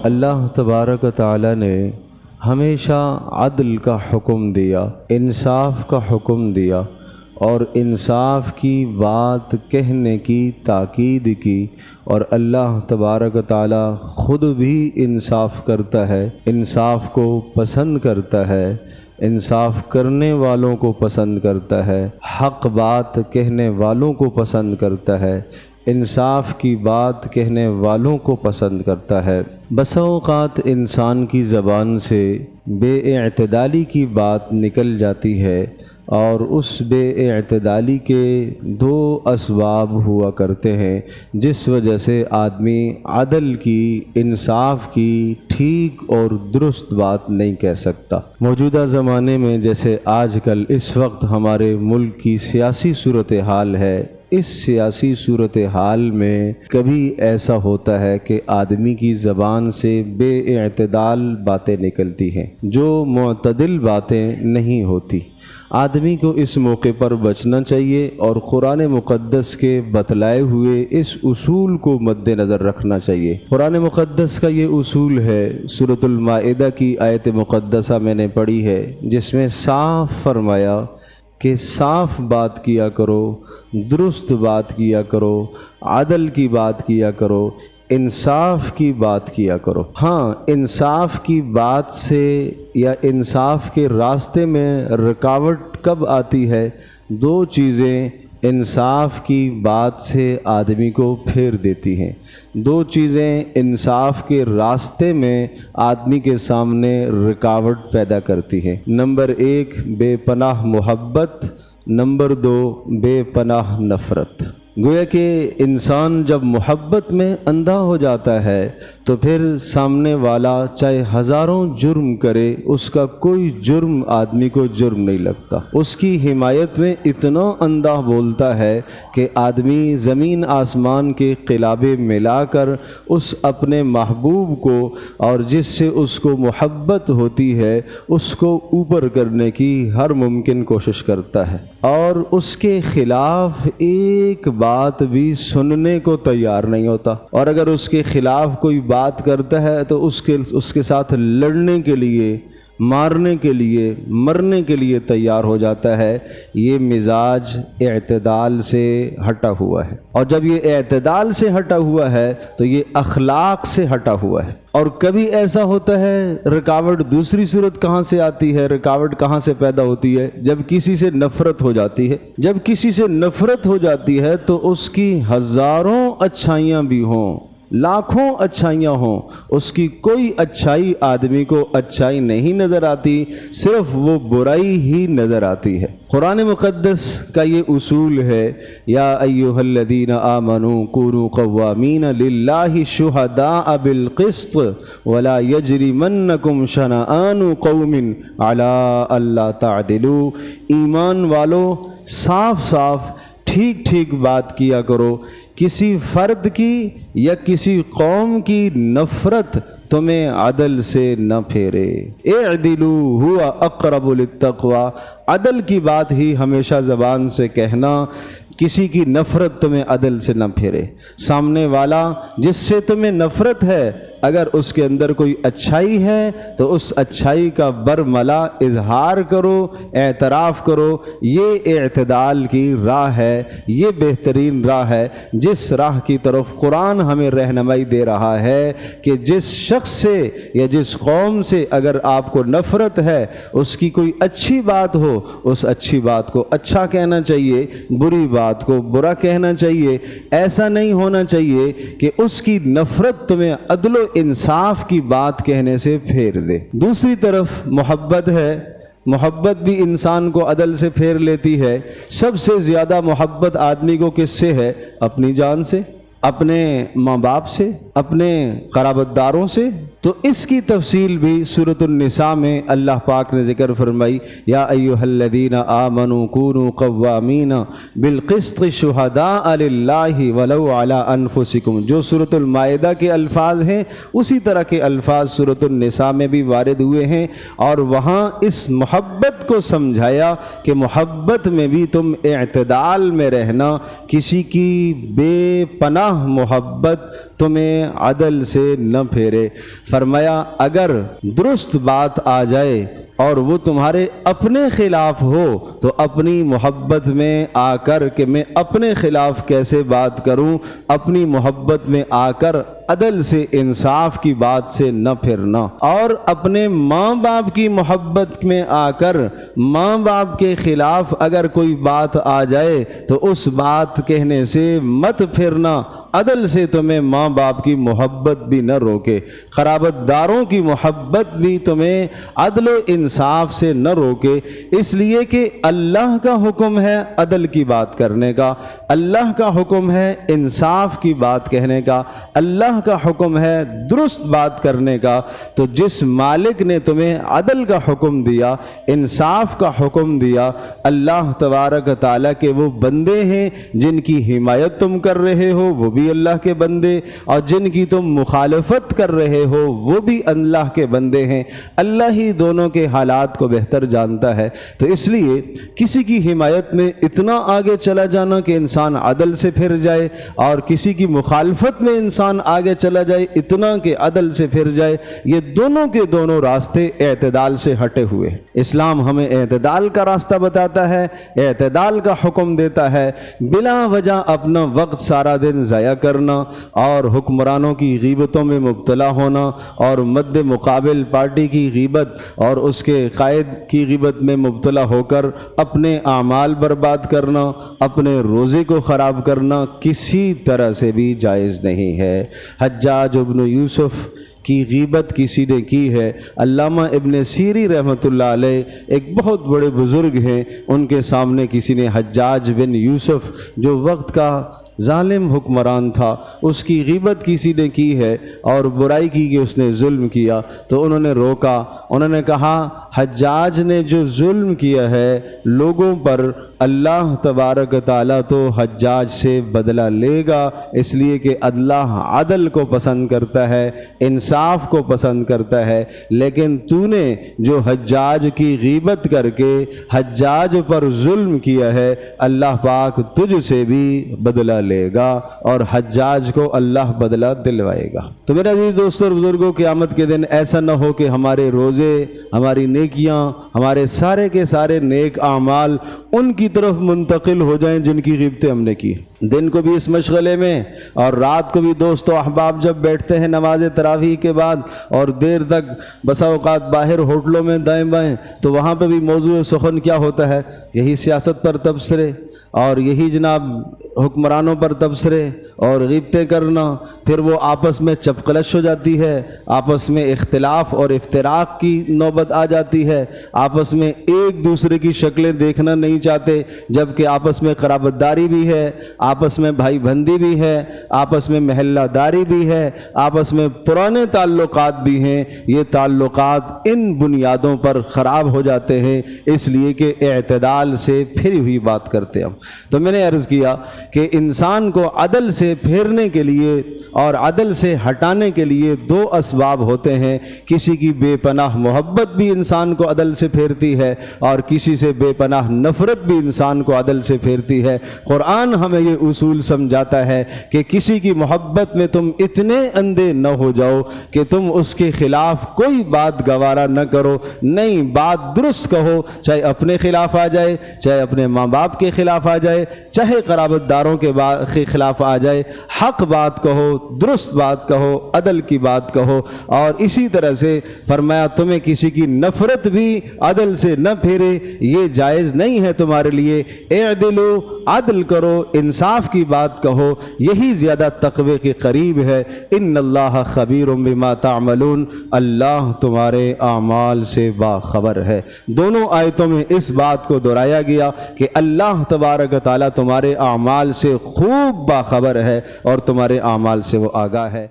اللہ تبارک و تعالی نے ہمیشہ عدل کا حکم دیا، انصاف کا حکم دیا اور انصاف کی بات کہنے کی تاکید کی، اور اللہ تبارک و تعالی خود بھی انصاف کرتا ہے، انصاف کو پسند کرتا ہے، انصاف کرنے والوں کو پسند کرتا ہے، حق بات کہنے والوں کو پسند کرتا ہے، انصاف کی بات کہنے والوں کو پسند کرتا ہے۔ بسا اوقات انسان کی زبان سے بے اعتدالی کی بات نکل جاتی ہے، اور اس بے اعتدالی کے دو اسباب ہوا کرتے ہیں جس وجہ سے آدمی عدل کی، انصاف کی ٹھیک اور درست بات نہیں کہہ سکتا۔ موجودہ زمانے میں جیسے آج کل اس وقت ہمارے ملک کی سیاسی صورتحال ہے، اس سیاسی صورتحال میں کبھی ایسا ہوتا ہے کہ آدمی کی زبان سے بے اعتدال باتیں نکلتی ہیں جو معتدل باتیں نہیں ہوتی۔ آدمی کو اس موقع پر بچنا چاہیے اور قرآن مقدس کے بتلائے ہوئے اس اصول کو مد نظر رکھنا چاہیے۔ قرآن مقدس کا یہ اصول ہے، سورۃ المائدہ کی آیت مقدسہ میں نے پڑھی ہے جس میں صاف فرمایا کہ صاف بات کیا کرو، درست بات کیا کرو، عدل کی بات کیا کرو، انصاف کی بات کیا کرو۔ ہاں، انصاف کی بات سے یا انصاف کے راستے میں رکاوٹ کب آتی ہے؟ دو چیزیں انصاف کی بات سے آدمی کو پھیر دیتی ہیں، دو چیزیں انصاف کے راستے میں آدمی کے سامنے رکاوٹ پیدا کرتی ہیں۔ نمبر 1 بے پناہ محبت، نمبر 2 بے پناہ نفرت۔ گویا کہ انسان جب محبت میں اندھا ہو جاتا ہے تو پھر سامنے والا چاہے ہزاروں جرم کرے، اس کا کوئی جرم آدمی کو جرم نہیں لگتا، اس کی حمایت میں اتنا اندھا بولتا ہے کہ آدمی زمین آسمان کے قلابے ملا کر اس اپنے محبوب کو اور جس سے اس کو محبت ہوتی ہے اس کو اوپر کرنے کی ہر ممکن کوشش کرتا ہے، اور اس کے خلاف ایک بات بھی سننے کو تیار نہیں ہوتا، اور اگر اس کے خلاف کوئی بات کرتا ہے تو اس کے ساتھ لڑنے کے لیے، مارنے کے لیے، مرنے کے لیے تیار ہو جاتا ہے۔ یہ مزاج اعتدال سے ہٹا ہوا ہے، اور جب یہ اعتدال سے ہٹا ہوا ہے تو یہ اخلاق سے ہٹا ہوا ہے۔ اور کبھی ایسا ہوتا ہے، رکاوٹ دوسری صورت کہاں سے آتی ہے، رکاوٹ کہاں سے پیدا ہوتی ہے؟ جب کسی سے نفرت ہو جاتی ہے۔ جب کسی سے نفرت ہو جاتی ہے تو اس کی ہزاروں اچھائیاں بھی ہوں، لاکھوں اچھائیاں ہوں، اس کی کوئی اچھائی آدمی کو اچھائی نہیں نظر آتی، صرف وہ برائی ہی نظر آتی ہے۔ قرآن مقدس کا یہ اصول ہے، یا ایھا الذین آمنوا کونوا قوامین للہ شہداء بالقسط ولا یجرمنکم شنآن قوم علی الا تعدلوا۔ ایمان والو، صاف صاف ٹھیک ٹھیک بات کیا کرو، کسی فرد کی یا کسی قوم کی نفرت تمہیں عدل سے نہ پھیرے۔ اعدلوا هو اقرب للتقوی، عدل کی بات ہی ہمیشہ زبان سے کہنا، کسی کی نفرت تمہیں عدل سے نہ پھیرے۔ سامنے والا جس سے تمہیں نفرت ہے، اگر اس کے اندر کوئی اچھائی ہے تو اس اچھائی کا برملا اظہار کرو، اعتراف کرو۔ یہ اعتدال کی راہ ہے، یہ بہترین راہ ہے، جس راہ کی طرف قرآن ہمیں رہنمائی دے رہا ہے کہ جس شخص سے یا جس قوم سے اگر آپ کو نفرت ہے، اس کی کوئی اچھی بات ہو، اس اچھی بات کو اچھا کہنا چاہیے، بری بات کو برا کہنا چاہیے۔ ایسا نہیں ہونا چاہیے کہ اس کی نفرت تمہیں عدل و انصاف کی بات کہنے سے پھیر دے۔ دوسری طرف محبت ہے، محبت بھی انسان کو عدل سے پھیر لیتی ہے۔ سب سے زیادہ محبت آدمی کو کس سے ہے؟ اپنی جان سے، اپنے ماں باپ سے، اپنے قرابت داروں سے۔ تو اس کی تفصیل بھی سورۃ النساء میں اللہ پاک نے ذکر فرمائی، یا ایھا الذین آمنوا کونوا قوامین بالقسط شہداء للہ ولو علی انفسکم۔ جو سورۃ المائدہ کے الفاظ ہیں اسی طرح کے الفاظ سورۃ النساء میں بھی وارد ہوئے ہیں، اور وہاں اس محبت کو سمجھایا کہ محبت میں بھی تم اعتدال میں رہنا، کسی کی بے پناہ محبت تمہیں عدل سے نہ پھیرے۔ فرمایا اگر درست بات آ جائے اور وہ تمہارے اپنے خلاف ہو تو اپنی محبت میں آ کر کہ میں اپنے خلاف کیسے بات کروں، اپنی محبت میں آ کر عدل سے انصاف کی بات سے نہ پھرنا، اور اپنے ماں باپ کی محبت میں آ کر ماں باپ کے خلاف اگر کوئی بات آ جائے تو اس بات کہنے سے مت پھرنا، عدل سے تمہیں ماں باپ کی محبت بھی نہ روکے، قرابت داروں کی محبت بھی تمہیں عدل و انصاف سے نہ روکے، اس لیے کہ اللہ کا حکم ہے عدل کی بات کرنے کا، اللہ کا حکم ہے انصاف کی بات کہنے کا، اللہ کا حکم ہے درست بات کرنے کا۔ تو جس مالک نے تمہیں عدل کا حکم دیا، انصاف کا حکم دیا، اللہ تبارک تعالیٰ کے وہ بندے ہیں جن کی حمایت تم کر رہے ہو وہ بھی اللہ کے بندے، اور جن کی تم مخالفت کر رہے ہو وہ بھی اللہ کے بندے ہیں۔ اللہ ہی دونوں کے حالات کو بہتر جانتا ہے، تو اس لیے کسی کی حمایت میں اتنا آگے چلا جانا کہ انسان عدل سے پھر جائے، اور کسی کی مخالفت میں انسان آگے چلا جائے اتنا کہ عدل سے پھر جائے، یہ دونوں کے دونوں راستے اعتدال سے ہٹے ہوئے۔ اسلام ہمیں اعتدال کا راستہ بتاتا ہے، اعتدال کا حکم دیتا ہے۔ بلا وجہ اپنا وقت سارا دن ضائع کرنا اور حکمرانوں کی غیبتوں میں مبتلا ہونا اور مد مقابل پارٹی کی غیبت اور اس کے قائد کی غیبت میں مبتلا ہو کر اپنے اعمال برباد کرنا، اپنے روزے کو خراب کرنا کسی طرح سے بھی جائز نہیں ہے۔ حجاج ابن یوسف کی غیبت کسی نے کی ہے۔ علامہ ابن سیری رحمۃ اللہ علیہ ایک بہت بڑے بزرگ ہیں، ان کے سامنے کسی نے حجاج بن یوسف جو وقت کا ظالم حکمران تھا اس کی غیبت کسی نے کی ہے اور برائی کی کہ اس نے ظلم کیا، تو انہوں نے روکا، انہوں نے کہا حجاج نے جو ظلم کیا ہے لوگوں پر اللہ تبارک تعالیٰ تو حجاج سے بدلہ لے گا، اس لیے کہ اللہ عدل کو پسند کرتا ہے، انصاف کو پسند کرتا ہے، لیکن تو نے جو حجاج کی غیبت کر کے حجاج پر ظلم کیا ہے اللہ پاک تجھ سے بھی بدلہ لے گا اور حجاج کو اللہ بدلہ دلوائے گا۔ تو میرے عزیز دوستوں اور بزرگوں، قیامت کے دن ایسا نہ ہو کہ ہمارے روزے، ہماری نیکیاں، ہمارے سارے کے سارے نیک اعمال ان کی طرف منتقل ہو جائیں جن کی غیبتیں ہم نے کی۔ دن کو بھی اس مشغلے میں اور رات کو بھی دوست و احباب جب بیٹھتے ہیں نماز تراویح کے بعد اور دیر تک بسا اوقات باہر ہوٹلوں میں دائیں بائیں، تو وہاں پہ بھی موضوع سخن کیا ہوتا ہے؟ یہی سیاست پر تبصرے اور یہی جناب حکمرانوں پر تبصرے اور غیبتیں کرنا، پھر وہ آپس میں چپقلش ہو جاتی ہے، آپس میں اختلاف اور افتراق کی نوبت آ جاتی ہے، آپس میں ایک دوسرے کی شکلیں دیکھنا نہیں چاہتے، جبکہ آپس میں قرابت داری بھی ہے، آپس میں بھائی بندی بھی ہے، آپس میں محلہ داری بھی ہے، آپس میں پرانے تعلقات بھی ہیں۔ یہ تعلقات ان بنیادوں پر خراب ہو جاتے ہیں اس لیے کہ اعتدال سے پھری ہوئی بات کرتے ہم۔ تو میں نے عرض کیا کہ انسان کو عدل سے پھیرنے کے لیے اور عدل سے ہٹانے کے لیے دو اسباب ہوتے ہیں۔ کسی کی بے پناہ محبت بھی انسان کو عدل سے پھیرتی ہے اور کسی سے بے پناہ نفرت بھی انسان کو عدل سے پھیرتی ہے۔ قرآن ہمیں یہ اصول سمجھاتا ہے کہ کسی کی محبت میں تم اتنے اندھے نہ ہو جاؤ کہ تم اس کے خلاف کوئی بات گوارا نہ کرو، نہیں بات درست کہو، چاہے اپنے خلاف آ جائے، چاہے اپنے ماں باپ کے خلاف آ جائے، چاہے قرابت داروں کے خلاف آ جائے، حق بات کہو، درست بات کہو، عدل کی بات کہو۔ اور اسی طرح سے فرمایا تمہیں کسی کی نفرت بھی عدل سے نہ پھیرے، یہ جائز نہیں ہے تمہارے لیے۔ اعدلو، عدل کرو، انصاف کی بات کہو، یہی زیادہ تقوی کے قریب ہے۔ ان اللہ خبیر بما تعملون، اللہ تمہارے اعمال سے باخبر ہے۔ دونوں آیتوں میں اس بات کو دہرایا گیا کہ اللہ تبارک تعالیٰ تمہارے اعمال سے خوب باخبر ہے اور تمہارے اعمال سے وہ آگاہ ہے۔